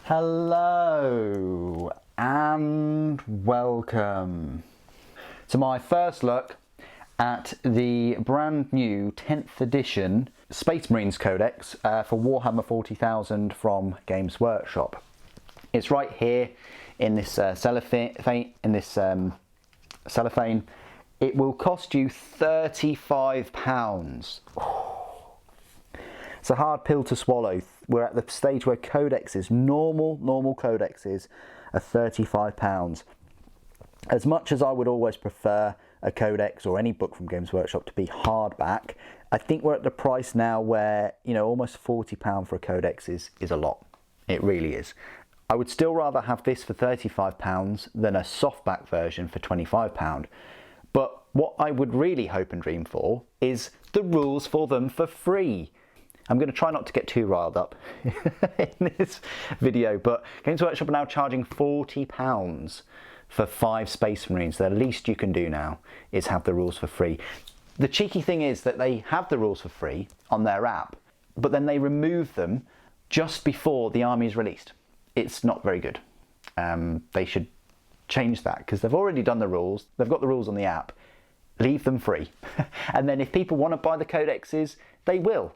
Hello and welcome to my first look at the brand new 10th edition Space Marines Codex for Warhammer 40,000 from Games Workshop. It's right here in this cellophane. It will cost you £35. It's a hard pill to swallow. We're at the stage where codexes, normal codexes, are £35. As much as I would always prefer a codex or any book from Games Workshop to be hardback, I think we're at the price now where, you know, almost £40 for a codex is a lot. It really is. I would still rather have this for £35 than a softback version for £25. But what I would really hope and dream for is the rules for them for free. I'm going to try not to get too riled up in this video, but Games Workshop are now charging £40 for 5 Space Marines. The least you can do now is have the rules for free. The cheeky thing is that they have the rules for free on their app, but then they remove them just before the army is released. It's not very good. They should change that because they've already done the rules. They've got the rules on the app. Leave them free. And then if people want to buy the codexes, they will.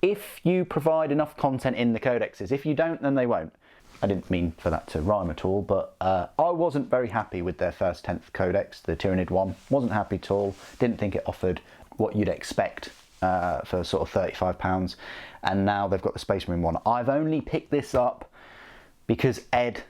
If you provide enough content in the codexes. If you don't, then they won't. I didn't mean for that to rhyme at all, but I wasn't very happy with their first 10th codex, the Tyranid one. Wasn't happy at all. Didn't think it offered what you'd expect for sort of £35. And now they've got the Space Marine one. I've only picked this up because Ed,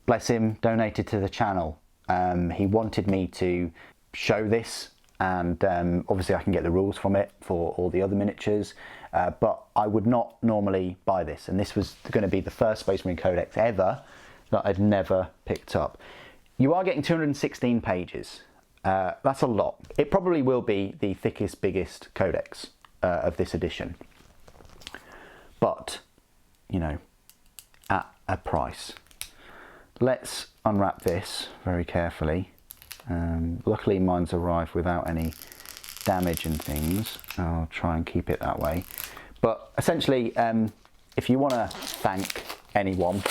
bless him, donated to the channel. He wanted me to show this, and obviously I can get the rules from it for all the other miniatures, but I would not normally buy this, and this was going to be the first Space Marine Codex ever that I'd never picked up. You are getting 216 pages. That's a lot. It probably will be the thickest, biggest codex of this edition, but you know, at a price. Let's unwrap this very carefully. Luckily mine's arrived without any damage and things. I'll try and keep it that way. But essentially, if you want to thank anyone,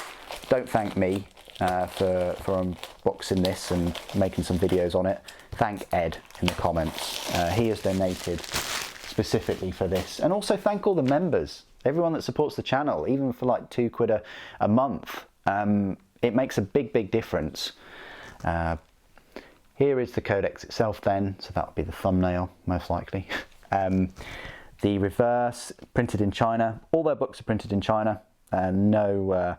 don't thank me for unboxing this and making some videos on it. Thank Ed in the comments. He has donated specifically for this. And also thank all the members, everyone that supports the channel, even for like £2 a month. It makes a big difference. Here is the codex itself then, so that would be the thumbnail, most likely. The reverse, printed in China. All their books are printed in China. No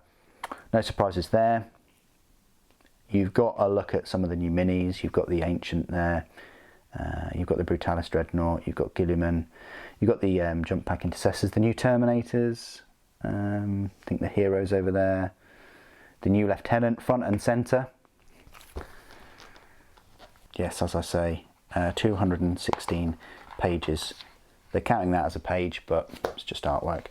surprises there. You've got a look at some of the new minis. You've got the Ancient there. You've got the Brutalis Dreadnought. You've got Guilliman. You've got the Jump Pack Intercessors, the new Terminators. I think the Heroes over there. The new Lieutenant, front and centre. Yes, as I say, 216 pages. They're counting that as a page, but it's just artwork.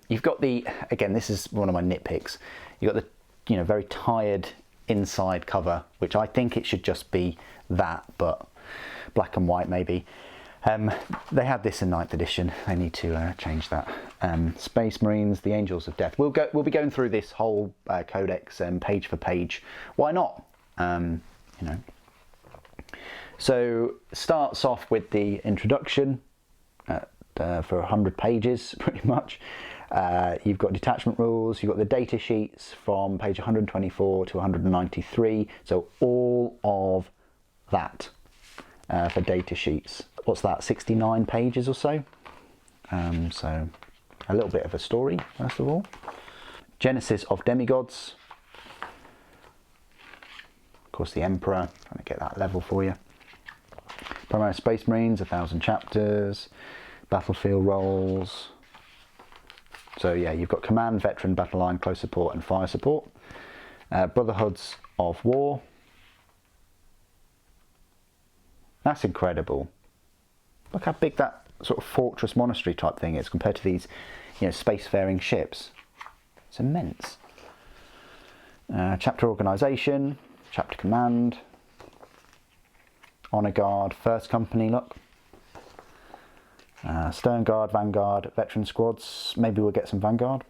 You've got the, again, this is one of my nitpicks. You've got the, you know, very tired inside cover, which I think it should just be that, but black and white maybe. They had this in 9th edition. They need to change that. Space Marines, the Angels of Death. We'll be going through this whole codex page for page. Why not? You know. So starts off with the introduction for 100 pages pretty much. You've got detachment rules, you've got the data sheets from page 124 to 193, so all of that for data sheets. What's that, 69 pages or so? So a little bit of a story first of all. Genesis of Demigods. Of course the Emperor, trying to get that level for you. Promotional Space Marines, 1,000 chapters, battlefield roles. So yeah, you've got Command, Veteran, Battle Line, Close Support and Fire Support. Brotherhoods of War. That's incredible. Look how big that sort of fortress monastery type thing is compared to these, you know, spacefaring ships. It's immense. Chapter Organisation, Chapter Command. Honour Guard, First Company, look. Stern Guard, Vanguard, Veteran Squads. Maybe we'll get some Vanguard.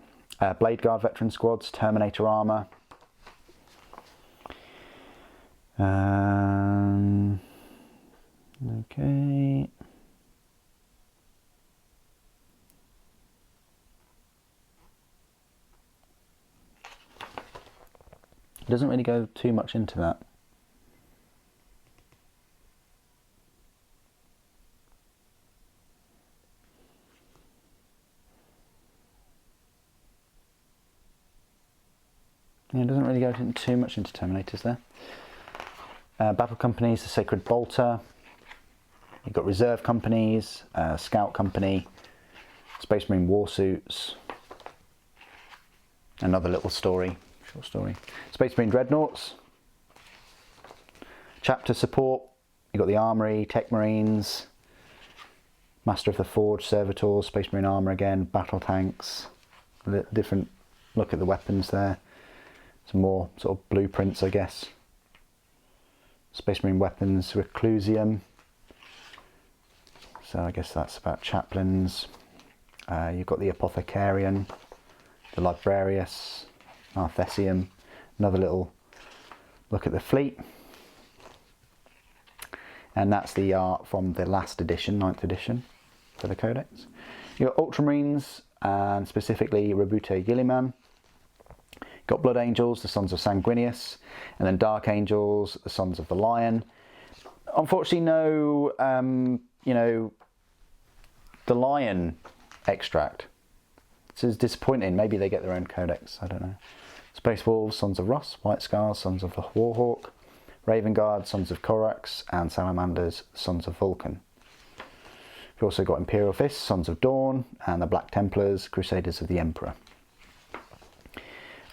Blade Guard veteran squads, Terminator armour. Okay. It doesn't really go too much into that. Yeah, it doesn't really go too much into Terminators there. Battle companies, the Sacred Bolter. You've got reserve companies, Scout Company, Space Marine Warsuits. Another little story, short story. Space Marine Dreadnoughts. Chapter support. You've got the Armory, Tech Marines, Master of the Forge, Servitors, Space Marine armour again, battle tanks. Different look at the weapons there. Some more sort of blueprints, I guess. Space Marine weapons, Reclusium. So I guess that's about chaplains. You've got the Apothecarian, the Librarius, Arthesium. Another little look at the fleet. And that's the art from the last edition, 9th edition, for the Codex. You've got Ultramarines, and specifically Rabute Gilliman. Got Blood Angels, the Sons of Sanguinius, and then Dark Angels, the Sons of the Lion. Unfortunately, no, you know, the Lion extract. This is disappointing. Maybe they get their own codex, I don't know. Space Wolves, Sons of Russ, White Scars, Sons of the Warhawk, Raven Guard, Sons of Korax, and Salamanders, Sons of Vulcan. We've also got Imperial Fists, Sons of Dawn, and the Black Templars, Crusaders of the Emperor.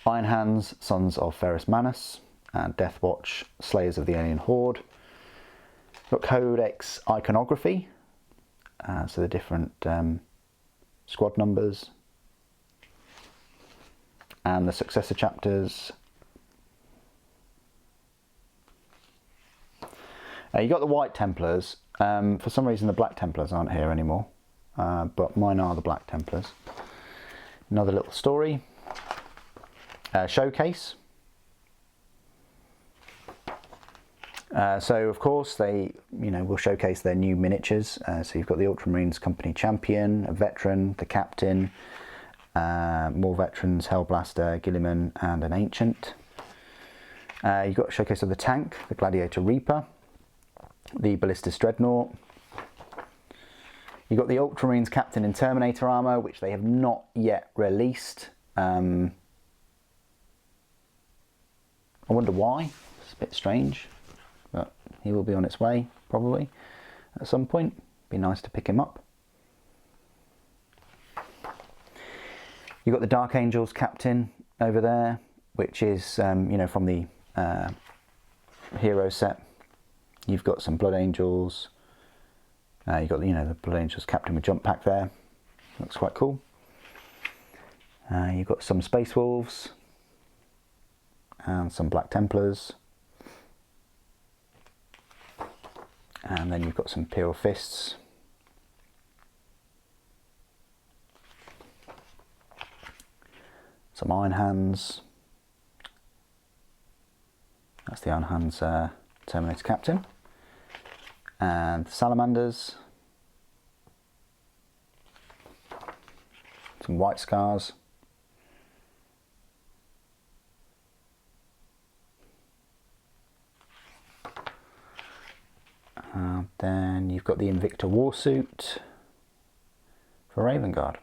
Iron Hands, Sons of Ferrus Manus, and Death Watch, Slayers of the Alien Horde. Got Codex iconography, so the different squad numbers, and the successor chapters. You got the White Templars. For some reason the Black Templars aren't here anymore, but mine are the Black Templars. Another little story. Showcase. So of course they, will showcase their new miniatures. So you've got the Ultramarines Company Champion, a veteran, the Captain, more veterans, Hellblaster, Gilliman, and an Ancient. You've got a showcase of the tank, the Gladiator Reaper, the Ballistus Dreadnought. You've got the Ultramarines Captain in Terminator armour, which they have not yet released. I wonder why. It's a bit strange, but he will be on its way probably at some point. Be nice to pick him up. You've got the Dark Angels Captain over there, which is from the hero set. You've got some Blood Angels. You've got the Blood Angels Captain with jump pack there. Looks quite cool. You've got some Space Wolves and some Black Templars, and then you've got some Imperial Fists, some Iron Hands. That's the Iron Hands Terminator Captain, and Salamanders, some White Scars. Then you've got the Invicta Warsuit for Raven Guard.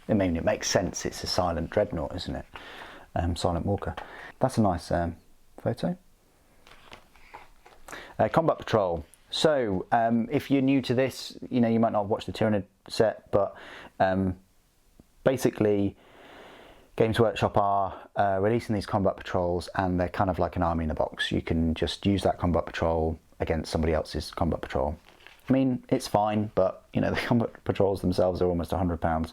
I mean, it makes sense, it's a silent dreadnought, isn't it? Silent Walker. That's a nice photo. Combat Patrol. So, if you're new to this, you might not watch the Tyranid set, but basically, Games Workshop are releasing these combat patrols, and they're kind of like an army in a box. You can just use that combat patrol against somebody else's combat patrol. I mean, it's fine, but the combat patrols themselves are almost £100,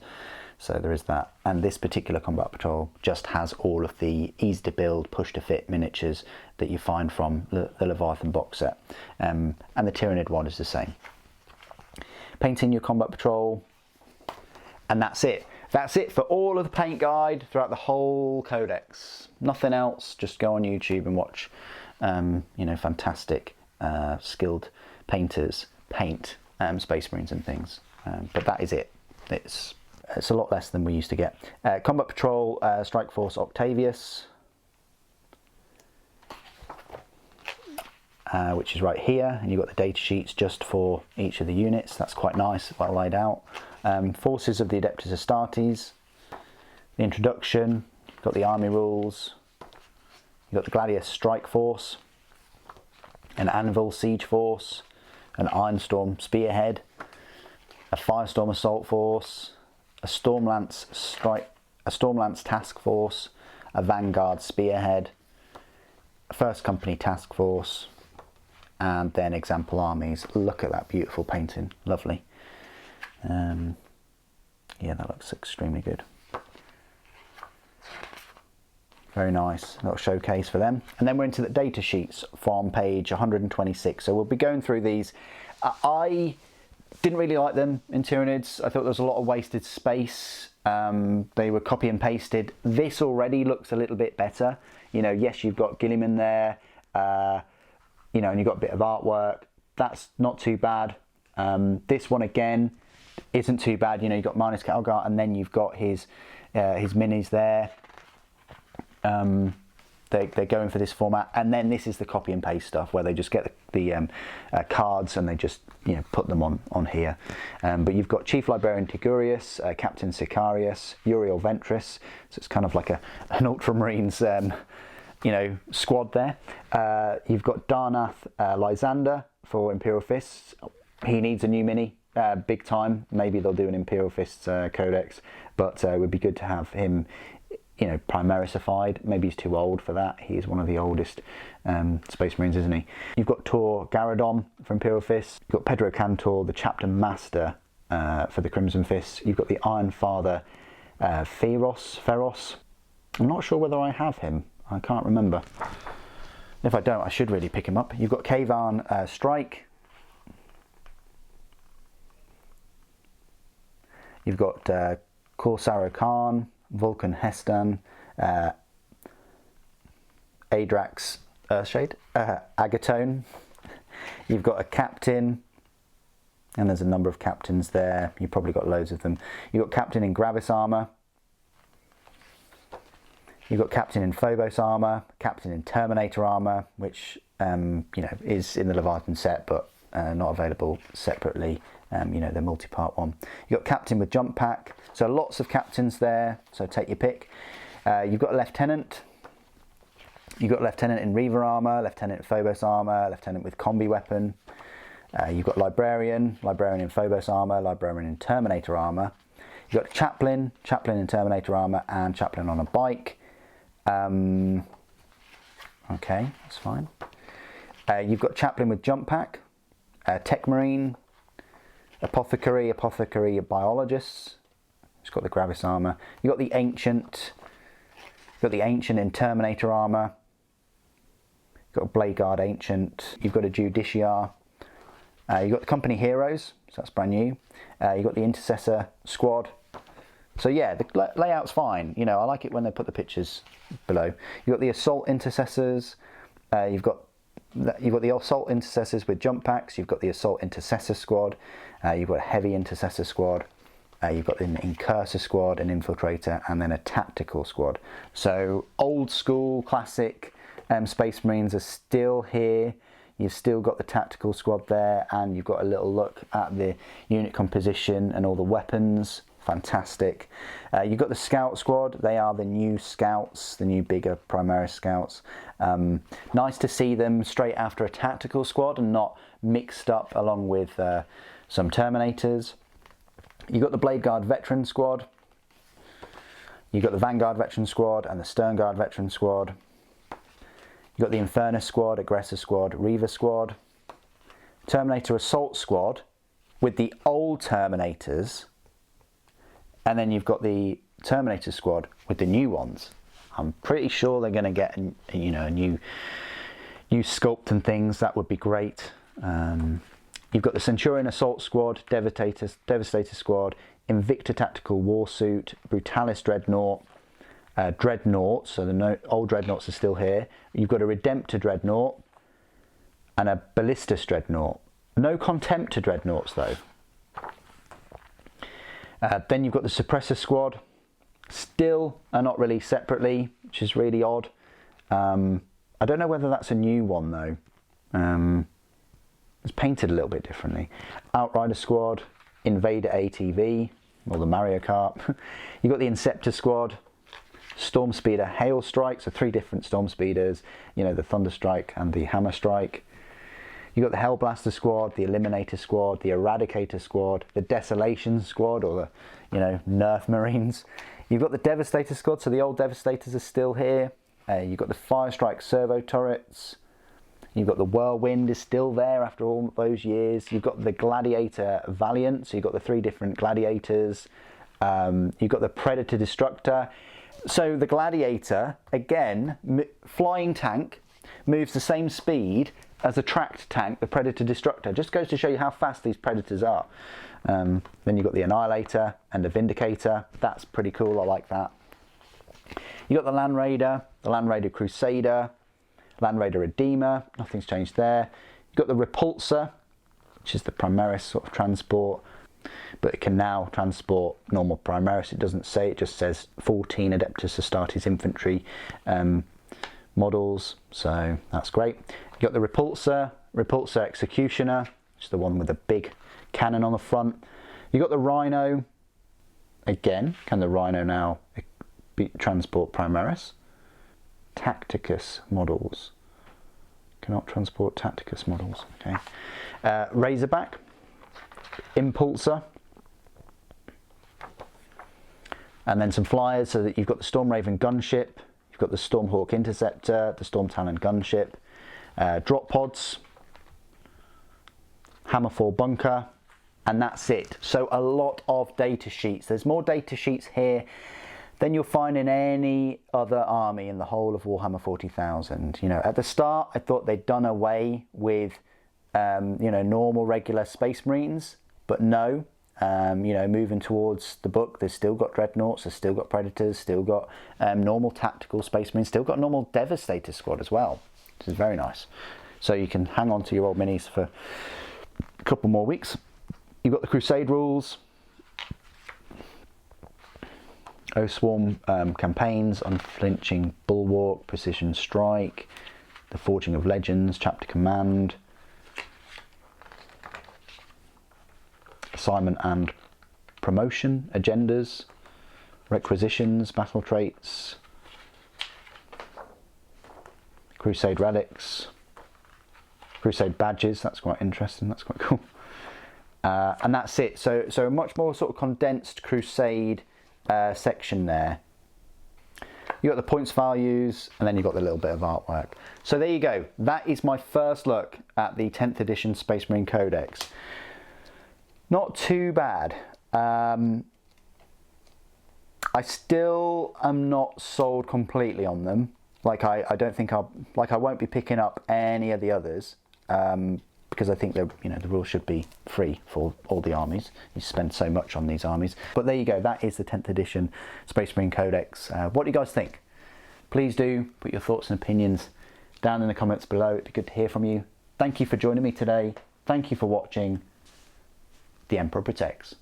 so there is that. And this particular combat patrol just has all of the easy to build, push to fit miniatures that you find from the Leviathan box set, and the Tyranid one is the same. Paint in your combat patrol, and that's it. That's it for all of the paint guide throughout the whole codex. Nothing else, just go on YouTube and watch, you know, fantastic, skilled painters paint Space Marines and things. But that is it. It's a lot less than we used to get. Combat Patrol Strike Force Octavius, which is right here, and you've got the data sheets just for each of the units. That's quite nice, well laid out. Forces of the Adeptus Astartes, the introduction, you've got the army rules, you've got the Gladius Strike Force, an Anvil Siege Force, an Ironstorm Spearhead, a Firestorm Assault Force, a Stormlance Task Force, a Vanguard Spearhead, a First Company Task Force, and then example armies. Look at that beautiful painting, lovely. Yeah, that looks extremely good. Very nice, little showcase for them. And then we're into the data sheets from page 126. So we'll be going through these. I didn't really like them in Tyranids. I thought there was a lot of wasted space. They were copy and pasted. This already looks a little bit better. You know, yes, you've got Gilliman there, you know, and you've got a bit of artwork. That's not too bad. This one again isn't too bad. You know, you've got Marnus Calgar, and then you've got his minis there. They're going for this format, and then this is the copy and paste stuff where they just get the cards and they just, you know, put them on here. But you've got Chief Librarian Tigurius, Captain Sicarius, Uriel Ventris, so it's kind of like an Ultramarines you know, squad there. You've got Darnath Lysander for Imperial Fists. He needs a new mini, big time. Maybe they'll do an Imperial Fists codex, but it would be good to have him, you know, Primarisified. Maybe he's too old for that. He's one of the oldest Space Marines, isn't he? You've got Tor Garadon for Imperial Fists. You've got Pedro Cantor, the Chapter Master for the Crimson Fists. You've got the Iron Father Feros. I'm not sure whether I have him. I can't remember. If I don't, I should really pick him up. You've got Kavan Strike. You've got Corsaro Khan, Vulcan Hestan, Adrax Earthshade, Agatone. You've got a captain, and there's a number of captains there. You've probably got loads of them. You've got captain in Gravis armor. You've got captain in Phobos armor, captain in Terminator armor, which you know, is in the Leviathan set, but not available separately. You know, the multi-part one. You've got captain with jump pack, so lots of captains there, so take your pick. You've got a lieutenant. You've got lieutenant in Reaver armor, lieutenant in Phobos armor, lieutenant with combi weapon. You've got librarian in Phobos armor, librarian in Terminator armor. You've got chaplain in Terminator armor, and chaplain on a bike. Okay, that's fine. You've got chaplain with jump pack, tech marine, apothecary biologists. It's got the Gravis armor. You've got the ancient. You've got the ancient in Terminator armor. You've got a Blade Guard ancient. You've got a Judiciar. You've got the company heroes, so that's brand new. You've got the intercessor squad. So yeah, the layout's fine. You know, I like it when they put the pictures below. You've got the assault intercessors. You've got the assault intercessors with jump packs. You've got the assault intercessor squad. You've got a heavy intercessor squad. You've got an incursor squad, an infiltrator, and then a tactical squad. So old school, classic Space Marines are still here. You've still got the tactical squad there, and you've got a little look at the unit composition and all the weapons. Fantastic. You've got the scout squad. They are the new scouts, the new bigger Primaris scouts. Nice to see them straight after a tactical squad and not mixed up along with some Terminators. You've got the Blade Guard veteran squad. You've got the Vanguard veteran squad and the Stern Guard veteran squad. You've got the Infernus squad, Aggressor squad, Reaver squad, Terminator assault squad with the old Terminators. And then you've got the Terminator squad with the new ones. I'm pretty sure they're going to get, you know, a new sculpt and things. That would be great. You've got the Centurion assault squad, Devastator squad, Invicta Tactical Warsuit, Brutalis Dreadnought, Dreadnoughts, so the old Dreadnoughts are still here. You've got a Redemptor Dreadnought and a Ballistus Dreadnought. No Contemptor Dreadnoughts though. Then you've got the Suppressor Squad. Still are not released separately, which is really odd. I don't know whether that's a new one though. It's painted a little bit differently. Outrider Squad, Invader ATV, or the Mario Kart. You've got the Inceptor Squad, Storm Speeder Hail Strike, so 3 different Storm Speeders, you know, the Thunder Strike and the Hammer Strike. You've got the Hellblaster Squad, the Eliminator Squad, the Eradicator Squad, the Desolation Squad, or the, you know, Nerf Marines. You've got the Devastator Squad, so the old Devastators are still here. You've got the Firestrike Servo Turrets. You've got the Whirlwind is still there after all those years. You've got the Gladiator Valiant, so you've got the 3 different Gladiators. You've got the Predator Destructor. So the Gladiator, again, flying tank, moves the same speed as a tracked tank, the Predator Destructor. Just goes to show you how fast these Predators are. Then you've got the Annihilator and the Vindicator. That's pretty cool, I like that. You've got the Land Raider Crusader, Land Raider Redeemer, nothing's changed there. You've got the Repulsor, which is the Primaris sort of transport, but it can now transport normal Primaris. It doesn't say, it just says 14 Adeptus Astartes infantry models, so that's great. You've got the Repulsor Executioner, which is the one with the big cannon on the front. You've got the Rhino. Again, can the Rhino now transport Primaris? Tacticus models. Cannot transport Tacticus models. Okay. Razorback, Impulsor, and then some flyers. So that you've got the Stormraven gunship, you've got the Stormhawk Interceptor, the Storm Talon gunship, drop pods, Hammerfall bunker, and that's it. So a lot of data sheets. There's more data sheets here than you'll find in any other army in the whole of Warhammer 40,000. You know, at the start, I thought they'd done away with, you know, normal, regular Space Marines, but no. You know, moving towards the book, there's still got Dreadnoughts, there's still got Predators, still got normal tactical Space Marines, still got normal Devastator Squad as well, which is very nice. So you can hang on to your old minis for a couple more weeks. You've got the Crusade rules, O-Swarm campaigns, Unflinching Bulwark, Precision Strike, the Forging of Legends, Chapter Command, Assignment and Promotion, Agendas, Requisitions, Battle Traits, Crusade Relics, Crusade Badges, that's quite interesting, that's quite cool. And that's it, so a much more sort of condensed Crusade section there. You've got the points values, and then you've got the little bit of artwork. So there you go. That is my first look at the 10th edition Space Marine Codex. Not too bad. I still am not sold completely on them. Like I don't think I won't be picking up any of the others. Because I think the rules should be free for all the armies. You spend so much on these armies. But there you go, that is the 10th edition Space Marine Codex. What do you guys think? Please do put your thoughts and opinions down in the comments below. It'd be good to hear from you. Thank you for joining me today. Thank you for watching. The Emperor Protects.